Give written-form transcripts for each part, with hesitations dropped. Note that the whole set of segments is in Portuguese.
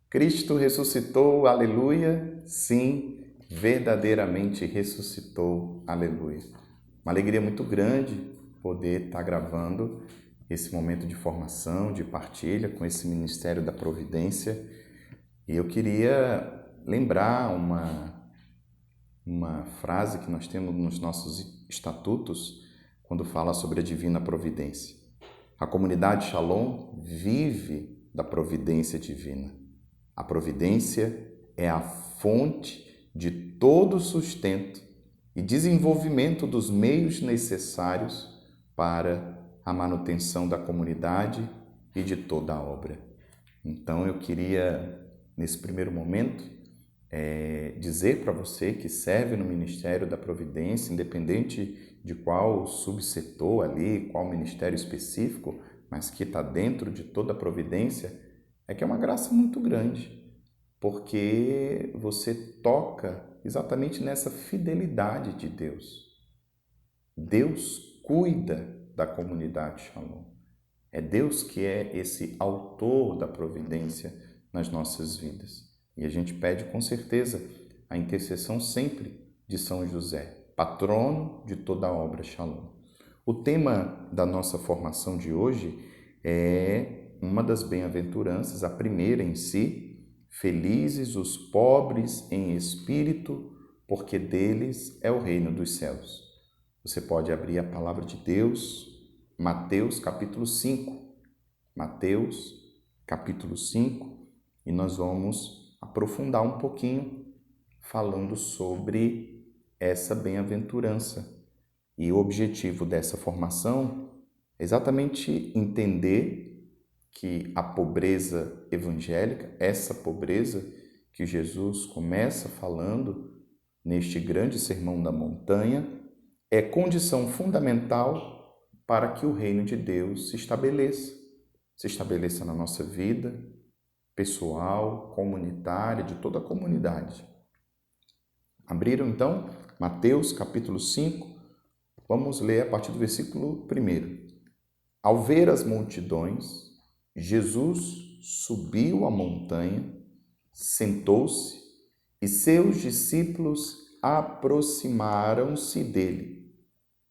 Cristo ressuscitou, aleluia. Sim, verdadeiramente ressuscitou, aleluia. Uma alegria muito grande poder estar gravando esse momento de formação, de partilha com esse Ministério da Providência. E eu queria lembrar uma frase que nós temos nos nossos estatutos quando fala sobre a divina providência. A comunidade Shalom vive da providência divina. A providência é a fonte de todo sustento e desenvolvimento dos meios necessários para a manutenção da comunidade e de toda a obra. Então eu queria, nesse primeiro momento, dizer para você que serve no Ministério da Providência, independente de qual subsetor ali, qual ministério específico, mas que está dentro de toda a providência, é que é uma graça muito grande, porque você toca exatamente nessa fidelidade de Deus. Deus cuida da comunidade Shalom. É Deus que é esse autor da providência nas nossas vidas. E a gente pede com certeza a intercessão sempre de São José, patrono de toda a obra Shalom. O tema da nossa formação de hoje é uma das bem-aventuranças, a primeira em si: felizes os pobres em espírito, porque deles é o reino dos céus. Você pode abrir a palavra de Deus, Mateus capítulo 5. Mateus capítulo 5, e nós vamos aprofundar um pouquinho falando sobre essa bem-aventurança. E o objetivo dessa formação é exatamente entender que a pobreza evangélica, essa pobreza que Jesus começa falando neste grande sermão da montanha, é condição fundamental para que o reino de Deus se estabeleça na nossa vida pessoal, comunitária, de toda a comunidade. Abriram então Mateus capítulo 5, vamos ler a partir do versículo 1. Ao ver as multidões, Jesus subiu a montanha, sentou-se e seus discípulos aproximaram-se dele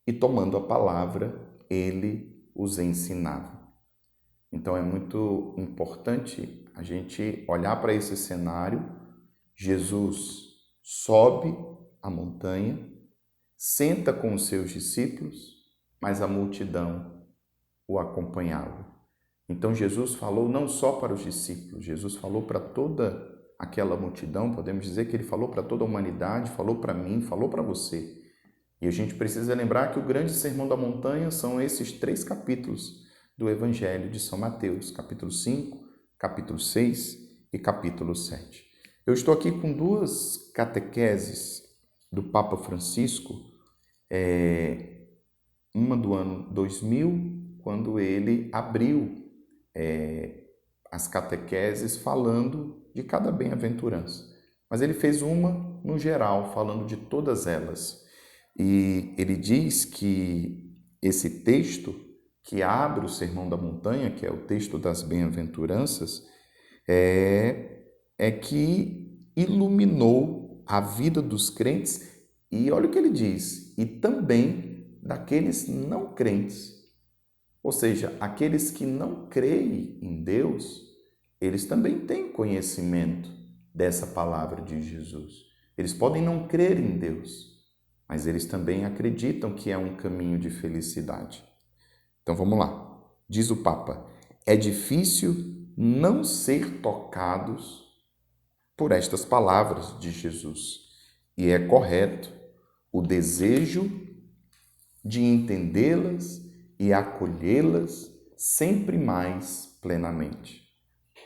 e, tomando a palavra, ele os ensinava. Então é muito importante a gente olhar para esse cenário. Jesus sobe a montanha, senta com os seus discípulos, mas a multidão o acompanhava. Então Jesus falou não só para os discípulos, Jesus falou para toda aquela multidão, podemos dizer que ele falou para toda a humanidade, falou para mim, falou para você. E a gente precisa lembrar que o grande sermão da montanha são esses 3 capítulos do Evangelho de São Mateus, capítulo 5, capítulo 6 e capítulo 7. Eu estou aqui com 2 catequeses do Papa Francisco, uma do ano 2000, quando ele abriu as catequeses falando de cada bem-aventurança. Mas ele fez uma no geral, falando de todas elas. E ele diz que esse texto que abre o Sermão da Montanha, que é o texto das bem-aventuranças, é que iluminou a vida dos crentes, e olha o que ele diz, e também daqueles não crentes. Ou seja, aqueles que não creem em Deus, eles também têm conhecimento dessa palavra de Jesus. Eles podem não crer em Deus, mas eles também acreditam que é um caminho de felicidade. Então vamos lá. Diz o Papa: é difícil não ser tocados por estas palavras de Jesus, e é correto o desejo de entendê-las e acolhê-las sempre mais plenamente.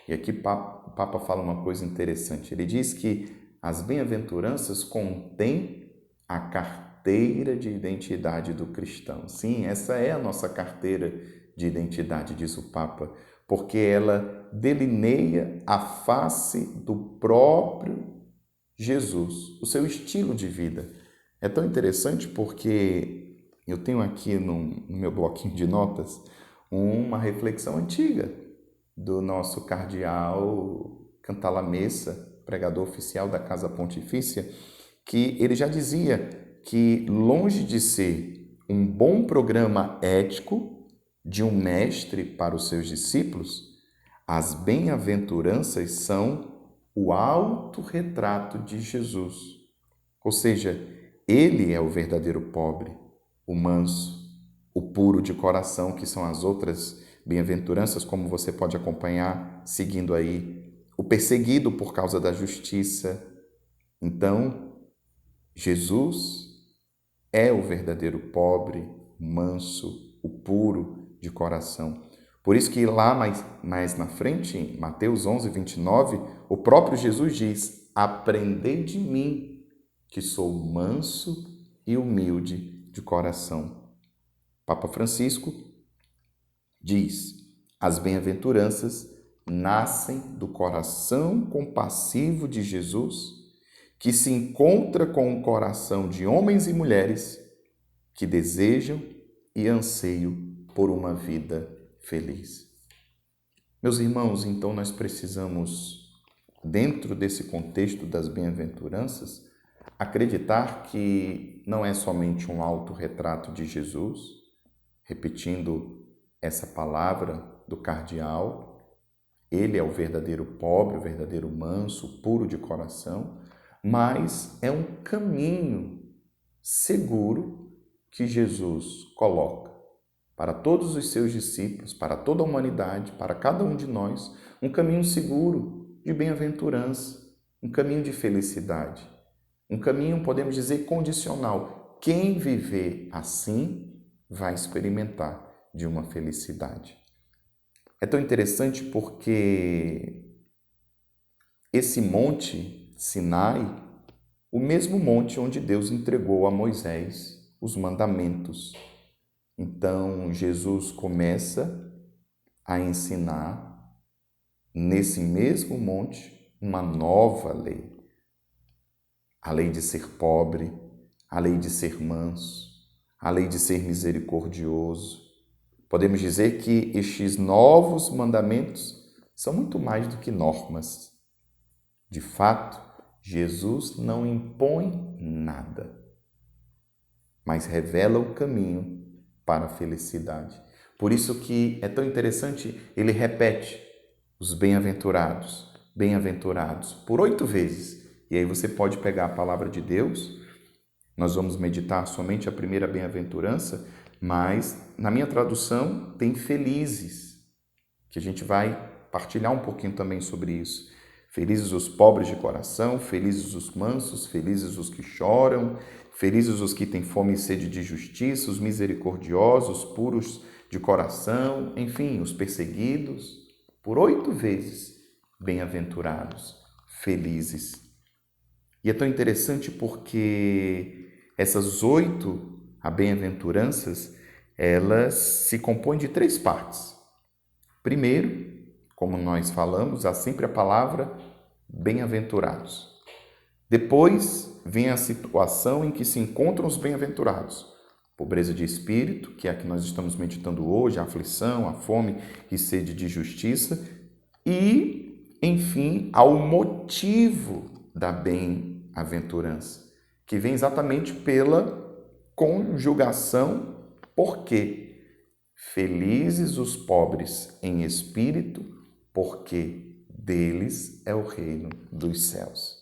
E aqui o Papa fala uma coisa interessante. Ele diz que as bem-aventuranças contêm a carteira de identidade do cristão. Sim, essa é a nossa carteira de identidade, diz o Papa, porque ela delineia a face do próprio Jesus, o seu estilo de vida. É tão interessante porque eu tenho aqui no meu bloquinho de notas uma reflexão antiga do nosso cardeal Cantalamessa, pregador oficial da Casa Pontifícia, que ele já dizia que, longe de ser um bom programa ético de um mestre para os seus discípulos, as bem-aventuranças são o autorretrato de Jesus. Ou seja, ele é o verdadeiro pobre, o manso, o puro de coração, que são as outras bem-aventuranças, como você pode acompanhar seguindo aí, o perseguido por causa da justiça. Então, Jesus é o verdadeiro pobre, manso, o puro de coração. Por isso que lá mais na frente, em Mateus 11, 29, o próprio Jesus diz: aprendei de mim, que sou manso e humilde de coração. Papa Francisco diz: as bem-aventuranças nascem do coração compassivo de Jesus, que se encontra com o coração de homens e mulheres que desejam e anseiam por uma vida feliz. Meus irmãos, então nós precisamos, dentro desse contexto das bem-aventuranças, acreditar que não é somente um autorretrato de Jesus, repetindo essa palavra do cardeal, ele é o verdadeiro pobre, o verdadeiro manso, puro de coração, mas é um caminho seguro que Jesus coloca para todos os seus discípulos, para toda a humanidade, para cada um de nós, um caminho seguro de bem-aventurança, um caminho de felicidade, um caminho, podemos dizer, condicional. Quem viver assim vai experimentar de uma felicidade. É tão interessante porque esse monte Sinai, o mesmo monte onde Deus entregou a Moisés os mandamentos. Então, Jesus começa a ensinar nesse mesmo monte uma nova lei. A lei de ser pobre, a lei de ser manso, a lei de ser misericordioso. Podemos dizer que estes novos mandamentos são muito mais do que normas. De fato, Jesus não impõe nada, mas revela o caminho para a felicidade. Por isso que é tão interessante, ele repete os bem-aventurados, bem-aventurados, por 8 vezes. E aí você pode pegar a palavra de Deus, nós vamos meditar somente a primeira bem-aventurança, mas na minha tradução tem felizes, que a gente vai partilhar um pouquinho também sobre isso. Felizes os pobres de coração, felizes os mansos, felizes os que choram, felizes os que têm fome e sede de justiça, os misericordiosos, puros de coração, enfim, os perseguidos. Por 8 vezes, bem-aventurados, felizes. E é tão interessante porque essas 8 bem-aventuranças, elas se compõem de 3 partes. Primeiro, como nós falamos, há sempre a palavra bem-aventurados. Depois vem a situação em que se encontram os bem-aventurados. Pobreza de espírito, que é a que nós estamos meditando hoje, a aflição, a fome e sede de justiça. E, enfim, ao motivo da bem-aventurança, que vem exatamente pela conjugação porque felizes os pobres em espírito, porque deles é o reino dos céus.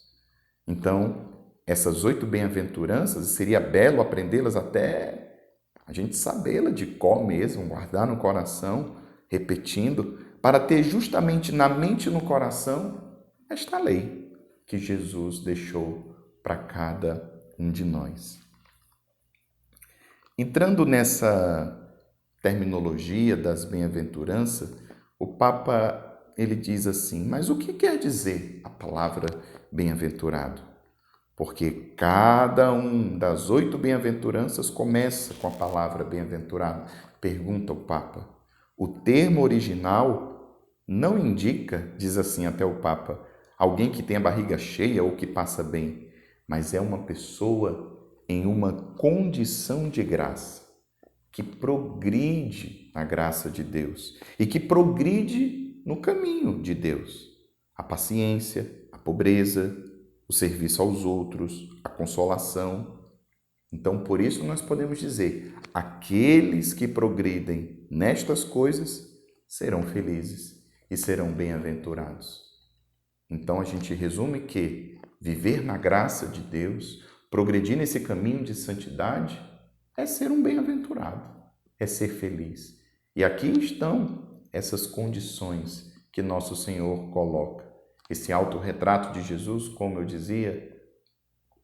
Então, essas 8 bem-aventuranças, seria belo aprendê-las até a gente sabê-la de cor mesmo, guardar no coração, repetindo, para ter justamente na mente e no coração esta lei que Jesus deixou para cada um de nós. Entrando nessa terminologia das bem-aventuranças, o Papa ele diz assim: mas o que quer dizer a palavra bem-aventurado? Porque cada um das 8 bem-aventuranças começa com a palavra bem-aventurado. Pergunta o Papa. O termo original não indica, diz assim até o Papa, alguém que tem a barriga cheia ou que passa bem, mas é uma pessoa em uma condição de graça, que progride na graça de Deus e que progride no caminho de Deus. a paciência, a pobreza, o serviço aos outros, a consolação. Então, por isso nós podemos dizer, aqueles que progridem nestas coisas serão felizes e serão bem-aventurados. Então, a gente resume que viver na graça de Deus, progredir nesse caminho de santidade, é ser um bem-aventurado, é ser feliz. E aqui estão essas condições que nosso Senhor coloca. Esse autorretrato de Jesus, como eu dizia,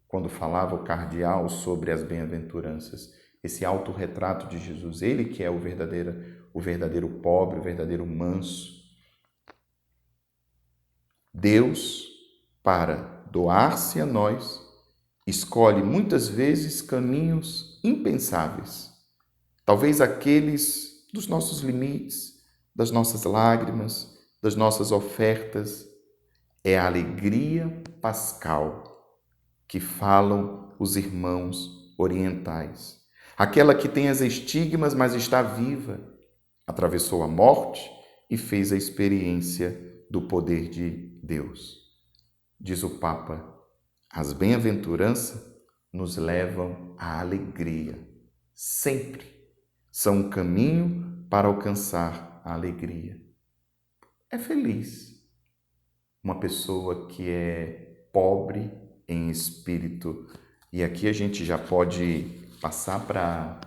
quando falava o cardeal sobre as bem-aventuranças, esse autorretrato de Jesus, ele que é o verdadeiro pobre, o verdadeiro manso. Deus, para doar-se a nós, escolhe muitas vezes caminhos impensáveis, talvez aqueles dos nossos limites, das nossas lágrimas, das nossas ofertas. É a alegria pascal que falam os irmãos orientais. Aquela que tem as estigmas, mas está viva, atravessou a morte e fez a experiência do poder de Deus. Diz o Papa, as bem-aventuranças nos levam à alegria. Sempre são um caminho para alcançar a alegria. É feliz uma pessoa que é pobre em espírito. E aqui a gente já pode passar para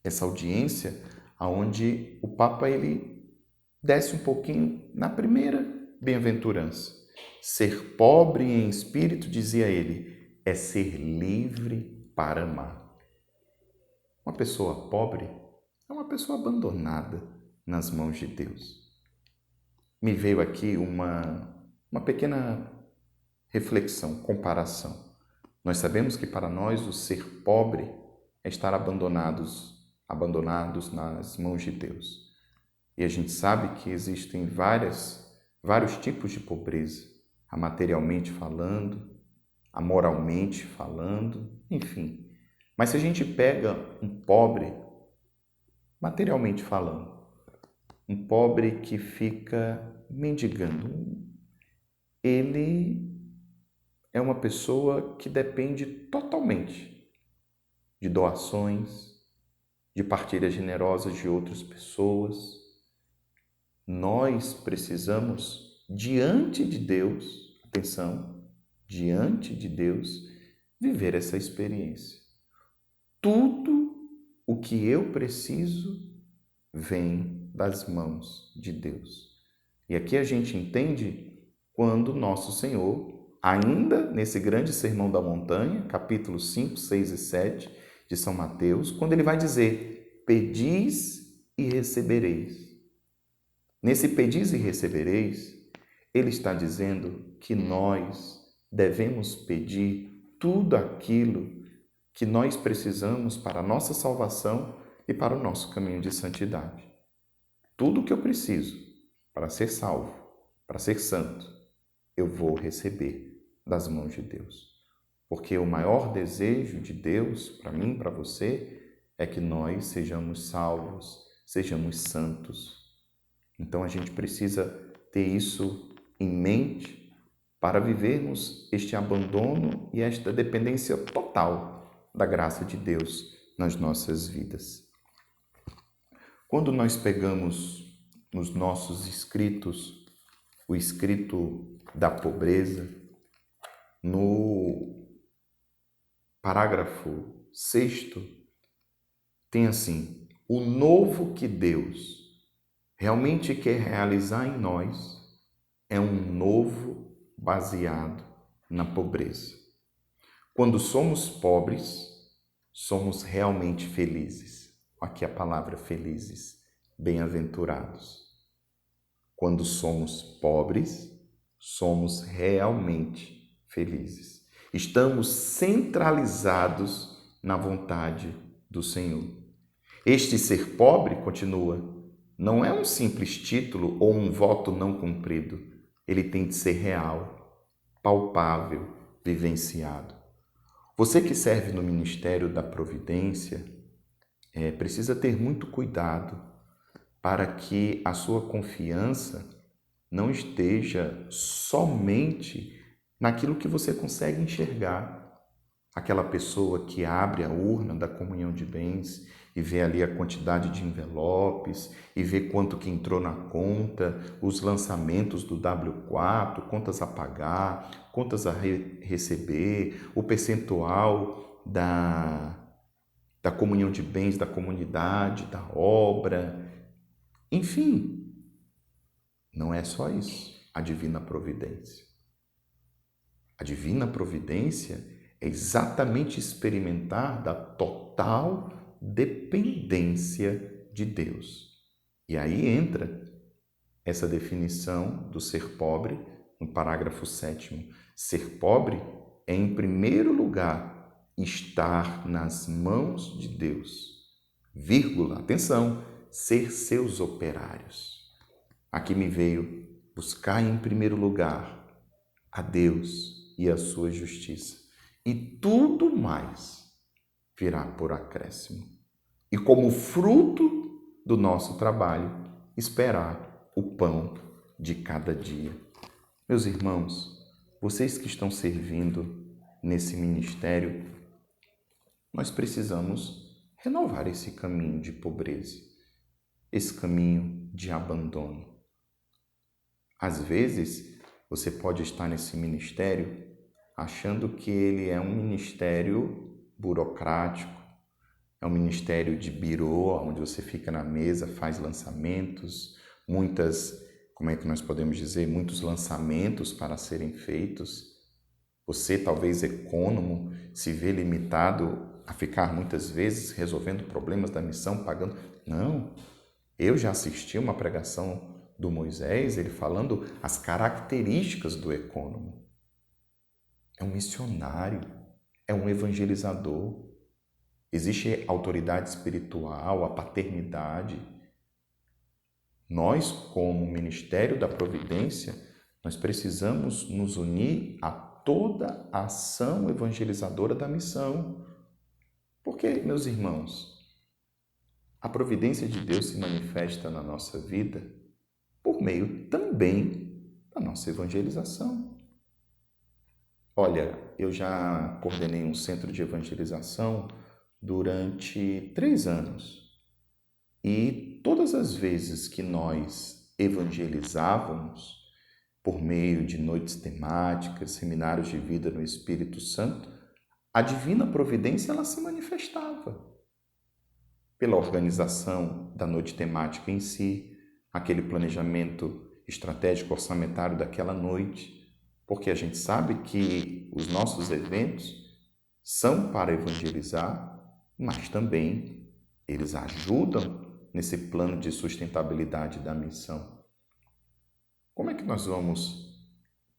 essa audiência onde o Papa ele desce um pouquinho na primeira bem-aventurança. Ser pobre em espírito, dizia ele, é ser livre para amar. Uma pessoa pobre é uma pessoa abandonada nas mãos de Deus. Me veio aqui uma pequena reflexão, comparação. Nós sabemos que para nós o ser pobre é estar abandonados nas mãos de Deus. E a gente sabe que existem vários tipos de pobreza, a materialmente falando, a moralmente falando, enfim. Mas se a gente pega um pobre, materialmente falando, um pobre que fica mendigando, ele é uma pessoa que depende totalmente de doações, de partilhas generosas de outras pessoas. Nós precisamos, diante de Deus, atenção, diante de Deus, viver essa experiência. Tudo o que eu preciso vem das mãos de Deus. E aqui a gente entende quando nosso Senhor, ainda nesse grande Sermão da Montanha, capítulos 5, 6 e 7 de São Mateus, quando ele vai dizer, pedis e recebereis. Nesse pedis e recebereis, ele está dizendo que nós devemos pedir tudo aquilo que nós precisamos para a nossa salvação e para o nosso caminho de santidade. Tudo o que eu preciso para ser salvo, para ser santo, eu vou receber das mãos de Deus. Porque o maior desejo de Deus, para mim, para você, é que nós sejamos salvos, sejamos santos. Então a gente precisa ter isso em mente para vivermos este abandono e esta dependência total da graça de Deus nas nossas vidas. Quando nós pegamos nos nossos escritos o escrito da pobreza, no parágrafo 6º, tem assim, o novo que Deus realmente quer realizar em nós é um novo baseado na pobreza. Quando somos pobres, somos realmente felizes. Aqui a palavra felizes, bem-aventurados. Quando somos pobres, somos realmente felizes. Estamos centralizados na vontade do Senhor. Este ser pobre, continua, não é um simples título ou um voto não cumprido. Ele tem de ser real, palpável, vivenciado. Você que serve no Ministério da Providência, precisa ter muito cuidado para que a sua confiança não esteja somente naquilo que você consegue enxergar. Aquela pessoa que abre a urna da comunhão de bens e vê ali a quantidade de envelopes e vê quanto que entrou na conta, os lançamentos do W4, contas a pagar, contas a receber, o percentual da comunhão de bens da comunidade, da obra, enfim, não é só isso, a divina providência. A divina providência é exatamente experimentar da total dependência de Deus. E aí entra essa definição do ser pobre no parágrafo 7º. Ser pobre é, em primeiro lugar, estar nas mãos de Deus. Vírgula, atenção, ser seus operários. Aqui me veio buscar em primeiro lugar a Deus e a sua justiça. E tudo mais virá por acréscimo. E como fruto do nosso trabalho, esperar o pão de cada dia. Meus irmãos, vocês que estão servindo nesse ministério, nós precisamos renovar esse caminho de pobreza, esse caminho de abandono. Às vezes, você pode estar nesse ministério achando que ele é um ministério burocrático, é um ministério de birô, onde você fica na mesa, faz lançamentos, muitos lançamentos para serem feitos. Você, talvez econômico, se vê limitado a ficar muitas vezes resolvendo problemas da missão, pagando. Não, eu já assisti uma pregação do Moisés, ele falando as características do econômico. É um missionário, é um evangelizador. Existe a autoridade espiritual, a paternidade. Nós, como Ministério da Providência, nós precisamos nos unir a toda a ação evangelizadora da missão. Porque, meus irmãos, a providência de Deus se manifesta na nossa vida por meio também da nossa evangelização. Olha, eu já coordenei um centro de evangelização durante 3 anos. E todas as vezes que nós evangelizávamos por meio de noites temáticas, seminários de vida no Espírito Santo, a divina providência ela se manifestava pela organização da noite temática em si, aquele planejamento estratégico orçamentário daquela noite, porque a gente sabe que os nossos eventos são para evangelizar, mas também eles ajudam nesse plano de sustentabilidade da missão. Como é que nós vamos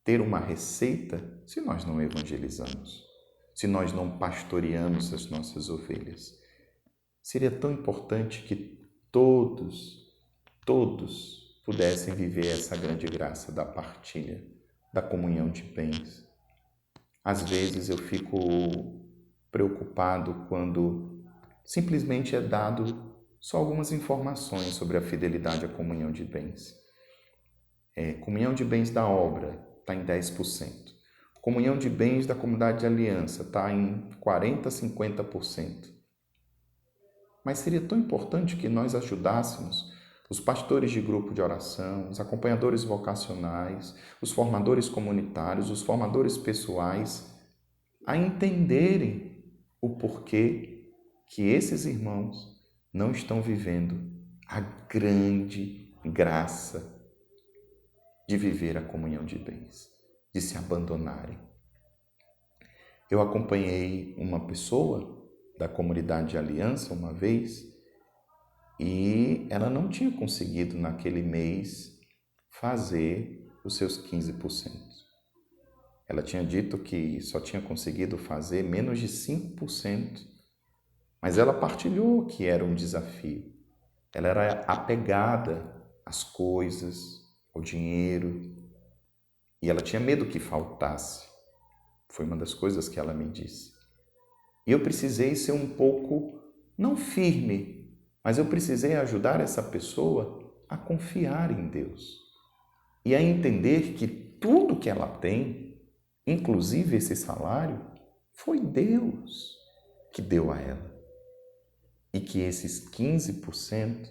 ter uma receita se nós não evangelizamos? Se nós não pastoreamos as nossas ovelhas? Seria tão importante que todos pudessem viver essa grande graça da partilha, da comunhão de bens. Às vezes eu fico preocupado quando simplesmente é dado só algumas informações sobre a fidelidade à comunhão de bens. Comunhão de bens da obra está em 10%. Comunhão de bens da comunidade de aliança está em 40%, 50%. Mas seria tão importante que nós ajudássemos os pastores de grupo de oração, os acompanhadores vocacionais, os formadores comunitários, os formadores pessoais, a entenderem o porquê que esses irmãos não estão vivendo a grande graça de viver a comunhão de bens, de se abandonarem. Eu acompanhei uma pessoa da comunidade de aliança uma vez e ela não tinha conseguido naquele mês fazer os seus 15%. Ela tinha dito que só tinha conseguido fazer menos de 5%, mas ela partilhou que era um desafio. Ela era apegada às coisas, ao dinheiro, e ela tinha medo que faltasse. Foi uma das coisas que ela me disse. E eu precisei ser um pouco, não firme, mas eu precisei ajudar essa pessoa a confiar em Deus. e a entender que tudo que ela tem, inclusive esse salário, foi Deus que deu a ela. E que esses 15%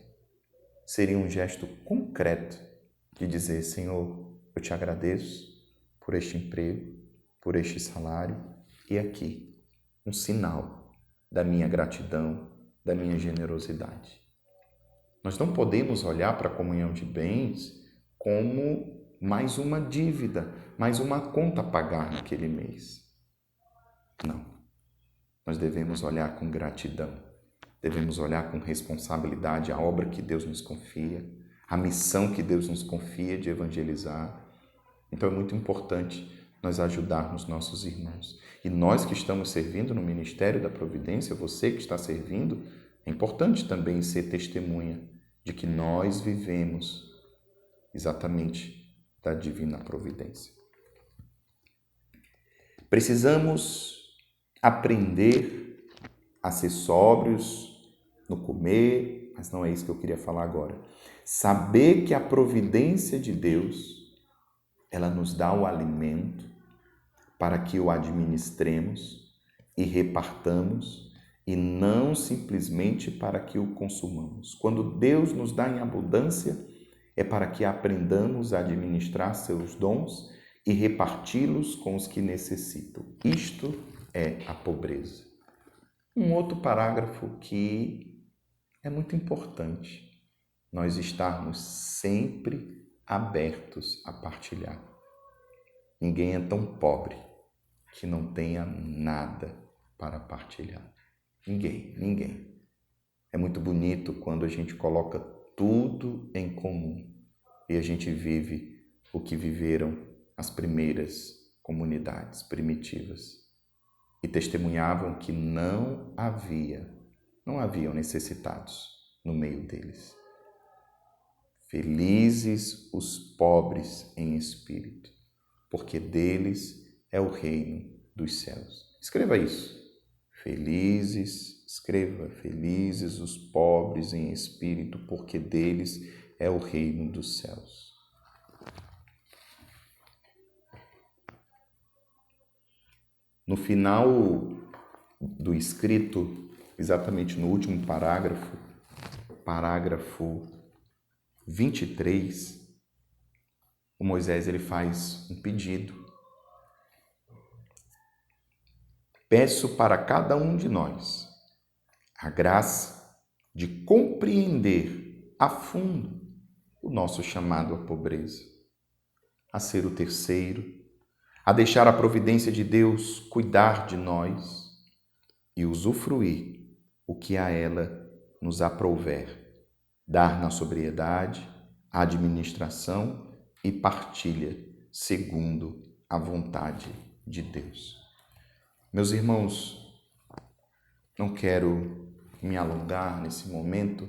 seria um gesto concreto de dizer: Senhor, eu te agradeço por este emprego, por este salário, e aqui, um sinal da minha gratidão, da minha generosidade. Nós não podemos olhar para a comunhão de bens como mais uma dívida, mais uma conta a pagar naquele mês. Não. Nós devemos olhar com gratidão, devemos olhar com responsabilidade a obra que Deus nos confia, a missão que Deus nos confia de evangelizar. Então é muito importante nós ajudarmos nossos irmãos. E nós que estamos servindo no Ministério da Providência, você que está servindo, é importante também ser testemunha de que nós vivemos exatamente da divina providência. Precisamos aprender a ser sóbrios no comer, mas não é isso que eu queria falar agora. Saber que a providência de Deus, ela nos dá o alimento para que o administremos e repartamos e não simplesmente para que o consumamos. Quando Deus nos dá em abundância, é para que aprendamos a administrar seus dons e reparti-los com os que necessitam. Isto é a pobreza. Um outro parágrafo que é muito importante, nós estarmos sempre abertos a partilhar. Ninguém é tão pobre que não tenha nada para partilhar. Ninguém. É muito bonito quando a gente coloca tudo em comum e a gente vive o que viveram as primeiras comunidades primitivas e testemunhavam que não haviam necessitados no meio deles. Felizes os pobres em espírito, porque deles é o reino dos céus. Escreva isso. Felizes os pobres em espírito, porque deles é o reino dos céus. No final do escrito, exatamente no último parágrafo 23, o Moisés ele faz um pedido. Peço para cada um de nós a graça de compreender a fundo o nosso chamado à pobreza, a ser o terceiro, a deixar a providência de Deus cuidar de nós e usufruir o que a ela nos aprouver, dar na sobriedade, administração e partilha segundo a vontade de Deus. Meus irmãos, não quero me alongar nesse momento,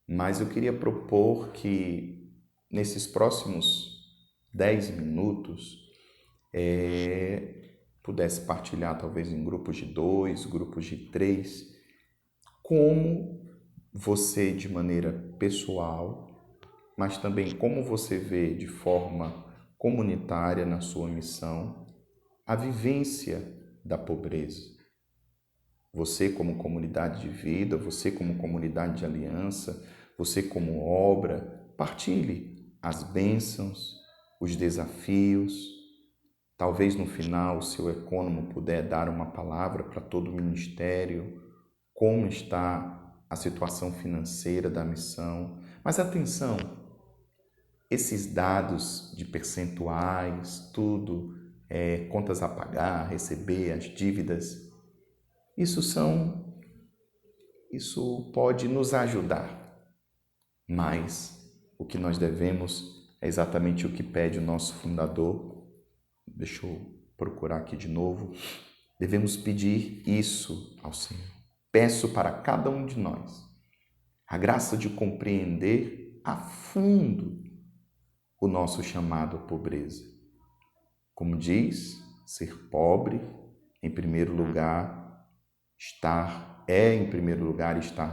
mas eu queria propor que nesses próximos 10 minutos pudesse partilhar talvez em grupos de 2, grupos de 3, como você de maneira pessoal, mas também como você vê de forma comunitária na sua missão a vivência da pobreza. Você como comunidade de vida, você como comunidade de aliança, você como obra, partilhe as bênçãos, os desafios. Talvez no final o seu ecônomo puder dar uma palavra para todo o ministério, como está a situação financeira da missão. Mas atenção, esses dados de percentuais, tudo, contas a pagar, receber, as dívidas, isso pode nos ajudar, mas o que nós devemos é exatamente o que pede o nosso fundador. Deixa eu procurar aqui de novo. Devemos pedir isso ao Senhor. Peço para cada um de nós a graça de compreender a fundo o nosso chamado à pobreza. Como diz, ser pobre, em primeiro lugar, estar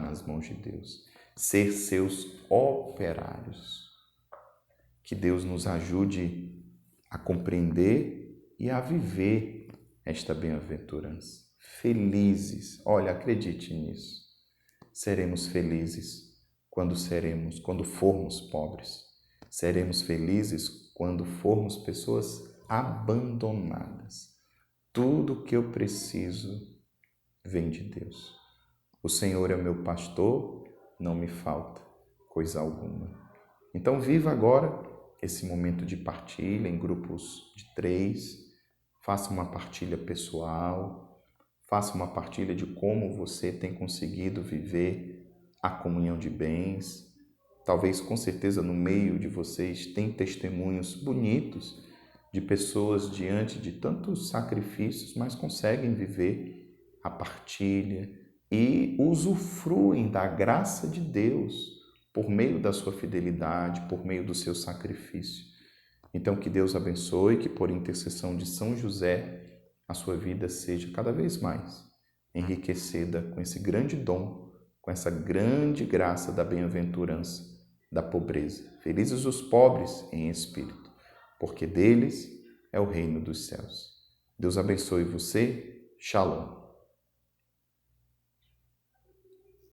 nas mãos de Deus. Ser seus operários. Que Deus nos ajude a compreender e a viver esta bem-aventurança. Felizes, olha, acredite nisso. Seremos felizes quando formos pobres. Seremos felizes quando formos pessoas abandonadas. Tudo o que eu preciso vem de Deus. O Senhor é o meu pastor, não me falta coisa alguma. Então viva agora esse momento de partilha em grupos de 3. Faça uma partilha pessoal, faça uma partilha de como você tem conseguido viver a comunhão de bens. Talvez, com certeza, no meio de vocês tem testemunhos bonitos de pessoas diante de tantos sacrifícios, mas conseguem viver a partilha e usufruem da graça de Deus por meio da sua fidelidade, por meio do seu sacrifício. Então, que Deus abençoe, que por intercessão de São José, a sua vida seja cada vez mais enriquecida com esse grande dom, com essa grande graça da bem-aventurança, da pobreza. Felizes os pobres em espírito, porque deles é o reino dos céus. Deus abençoe você. Shalom.